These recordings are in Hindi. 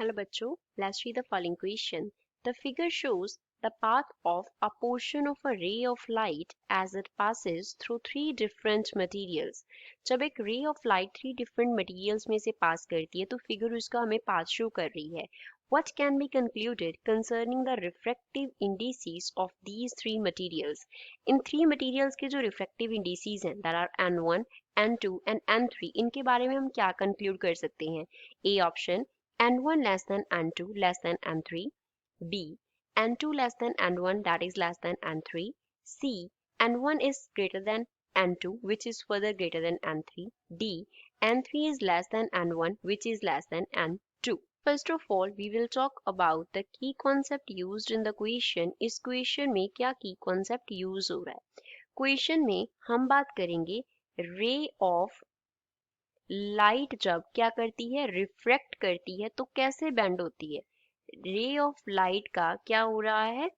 Hello bachcho, let's read the following question. The figure shows the path of a portion of a ray of light as it passes through three different materials. जब एक ray of light three different materials में से pass करती है तो figure उसका हमें path show कर रही है. What can be concluded concerning the refractive indices of these three materials? In three materials के जो refractive indices हैं that are N1, N2 and N3 इनके बारे में हम क्या conclude कर सकते हैं? A option N1 less than N2 less than N3. B. N2 less than N1 that is less than N3. C. N1 is greater than N2 which is further greater than N3. D. N3 is less than N1 which is less than N2. First of all, we will talk about the key concept used in the question. इस question में क्या key concept use हो रहा है? Question में हम बात करेंगे ray of लाइट जब क्या करती है रिफ्रैक्ट करती है तो कैसे बेंड होती है. रे ऑफ लाइट का क्या हो रहा है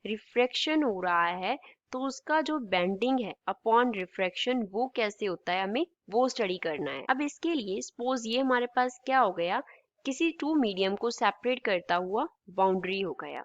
रिफ्रैक्शन हो रहा है तो उसका जो बेंडिंग है अपॉन रिफ्रैक्शन वो कैसे होता है हमें वो स्टडी करना है. अब इसके लिए सपोज ये हमारे पास क्या हो गया किसी टू मीडियम को सेपरेट करता हुआ बाउंड्री हो गया.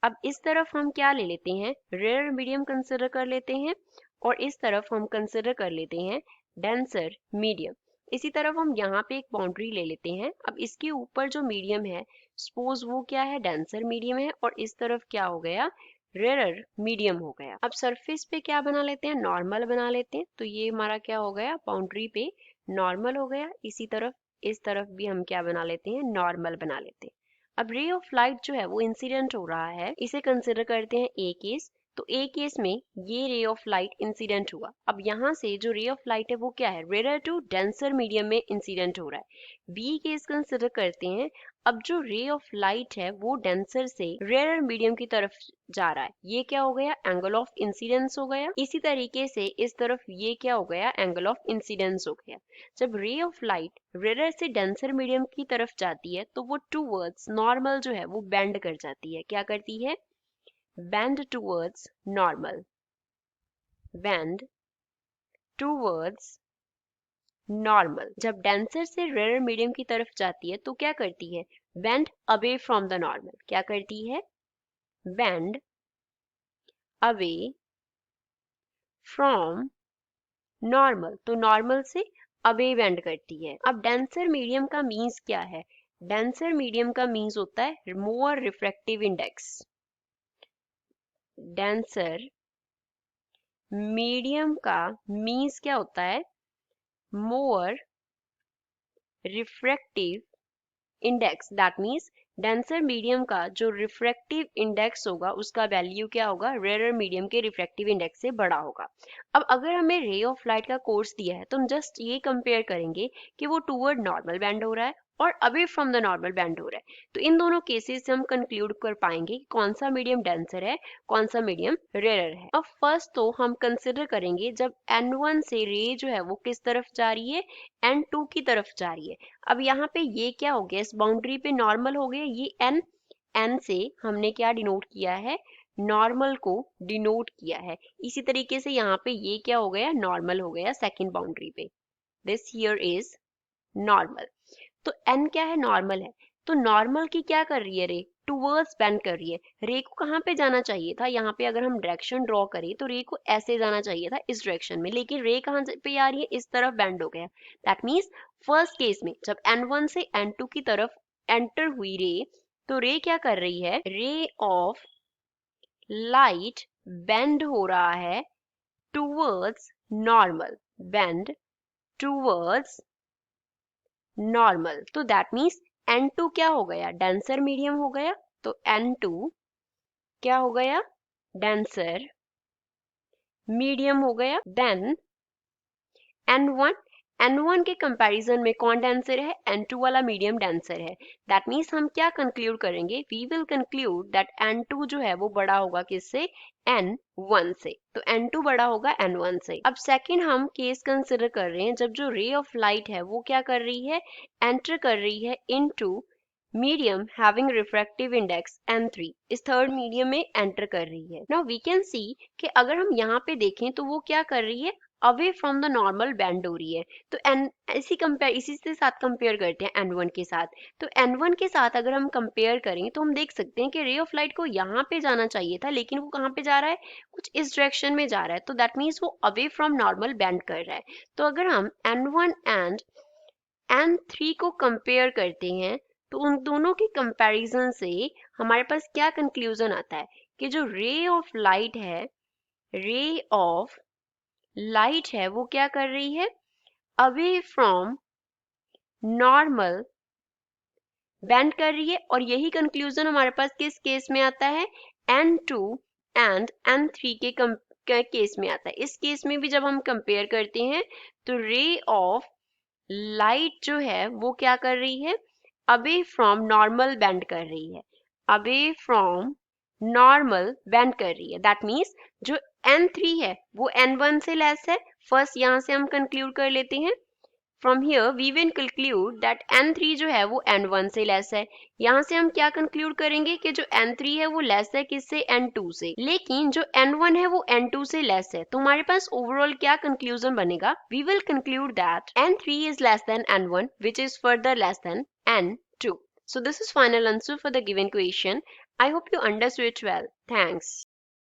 अब इस तरफ हम क्या ले लेते हैं रेयर मीडियम कंसिडर कर लेते हैं और इस तरफ हम कंसिडर कर लेते हैं डेंसर मीडियम. इसी तरफ हम यहाँ पे एक बाउंड्री ले लेते हैं. अब इसके ऊपर जो मीडियम है सपोज वो क्या है डेंसर मीडियम है और इस तरफ क्या हो गया रेयर मीडियम हो गया. अब सरफेस पे क्या बना लेते हैं नॉर्मल बना लेते हैं. तो ये हमारा क्या हो गया बाउंड्री पे नॉर्मल हो गया. इसी तरफ इस तरफ भी हम क्या बना लेते हैं नॉर्मल बना लेते हैं. अब रे ऑफ लाइट जो है वो इंसिडेंट हो रहा है इसे कंसिडर करते हैं ए केस. तो ए केस में ये रे ऑफ लाइट इंसिडेंट हुआ. अब यहाँ से जो रे ऑफ लाइट है वो क्या है रेयर टू डेंसर मीडियम में इंसिडेंट हो रहा है. बी केस कंसिडर करते हैं. अब जो रे ऑफ लाइट है वो डेंसर से रेयर मीडियम की तरफ जा रहा है. ये क्या हो गया एंगल ऑफ इंसिडेंस हो गया. इसी तरीके से इस तरफ ये क्या हो गया एंगल ऑफ इंसिडेंस हो गया. जब रे ऑफ लाइट रेयर से डेंसर मीडियम की तरफ जाती है तो वो टूवर्ड्स नॉर्मल जो है वो बेंड कर जाती है. क्या करती है bend towards normal. bend towards normal. जब डेंसर से रेयर मीडियम की तरफ जाती है तो क्या करती है bend away from the normal. क्या करती है bend away from normal. तो नॉर्मल से अवे बेंड करती है. अब डेंसर मीडियम का मीन्स क्या है डेंसर मीडियम का मीन्स होता है more refractive index. Denser medium का मीन्स क्या होता है more refractive index. That means denser medium का जो रिफ्रैक्टिव इंडेक्स होगा उसका वैल्यू क्या होगा रेयर मीडियम के रिफ्रैक्टिव इंडेक्स से बड़ा होगा. अब अगर हमें रे ऑफ लाइट का कोर्स दिया है तो हम जस्ट ये कंपेयर करेंगे कि वो टूवर्ड नॉर्मल बेंड हो रहा है और away from the normal bend हो रहा है. तो इन दोनों केसेस से हम कंक्लूड कर पाएंगे कि कौन सा मीडियम डेंसर है कौन सा मीडियम रेयर है. अब फर्स्ट तो हम कंसिडर करेंगे जब N1 से रे जो है वो किस तरफ जा रही है N2 की तरफ जा रही है. अब यहाँ पे ये क्या हो गया इस बाउंड्री पे नॉर्मल हो गया. ये N से हमने क्या डिनोट किया है नॉर्मल को डिनोट किया है. इसी तरीके से यहाँ पे ये क्या हो गया नॉर्मल हो गया सेकेंड बाउंड्री पे. This here is normal. तो n क्या है नॉर्मल है. तो नॉर्मल की क्या कर रही है रे टूवर्ड्स बेंड कर रही है. रे को कहाँ पे जाना चाहिए था यहाँ पे अगर हम डायरेक्शन ड्रॉ करें तो रे को ऐसे जाना चाहिए था इस डायरेक्शन में लेकिन रे कहाँ पे आ रही है इस तरफ बेंड हो गया. दैट मीन्स फर्स्ट केस में जब N1 से N2 की तरफ एंटर हुई रे तो रे क्या कर रही है रे ऑफ लाइट बेंड हो रहा है towards normal. Bend towards normal. तो दैट मीन्स N2 क्या हो गया डेंसर मीडियम हो गया. तो N2 क्या हो गया डेंसर मीडियम हो गया. देन N1 के कंपैरिजन में कौन डेंसर है N2 वाला मीडियम डेंसर है. दैट मीन्स हम क्या कंक्लूड करेंगे we will conclude that N2 जो है वो बड़ा होगा किससे N1 से. तो N2 बड़ा होगा N1 से. अब सेकंड हम केस कंसिडर कर रहे हैं जब जो रे ऑफ लाइट है वो क्या कर रही है एंटर कर रही है into medium having refractive index N3. इस थर्ड मीडियम में एंटर कर रही है. नाउ वी कैन सी कि अगर हम यहाँ पे देखें तो वो क्या कर रही है away from the normal bend हो रही है। तो एन इसी से साथ कंपेयर करते हैं N1 के साथ। तो N1 के साथ अगर हम कंपेयर करें तो हम देख सकते हैं कि रे ऑफ लाइट को यहाँ पे जाना चाहिए था, लेकिन वो कहाँ पे जा रहा है, कुछ इस डायरेक्शन में जा रहा है। तो दैट मीन्स वो अवे फ्रॉम नॉर्मल बेंड कर रहा है। तो अगर हम N1 एंड N3 को कंपेयर करते हैं तो उन दोनों के कंपैरिजन से हमारे पास क्या कंक्लूजन आता है कि जो रे ऑफ लाइट है, रे ऑफ लाइट है वो क्या कर रही है, अवे फ्रॉम नॉर्मल बेंड कर रही है। और यही कंक्लूजन हमारे पास किस केस में आता है, N2 एंड N3 के केस में आता है। इस केस में भी जब हम कंपेयर करते हैं तो रे ऑफ लाइट जो है वो क्या कर रही है, अवे फ्रॉम नॉर्मल बेंड कर रही है, अवे फ्रॉम नॉर्मल बेंड कर रही है। दैट मीन्स जो N3 है वो N1 से लेस है। फर्स्ट यहाँ से हम कंक्लूड कर लेते हैं, from here we will conclude that N3 जो है वो N1 से लेस है। यहाँ से हम क्या कंक्लूड करेंगे कि जो N3 है वो लेस है किससे, N2 से, लेकिन जो N1 है वो N2 से लेस है। तो हमारे पास ओवरऑल क्या कंक्लूजन बनेगा, we will conclude that N3 is less than N1 which is further less than N2. So this is final answer for the given question. I hope you understood it well. Thanks.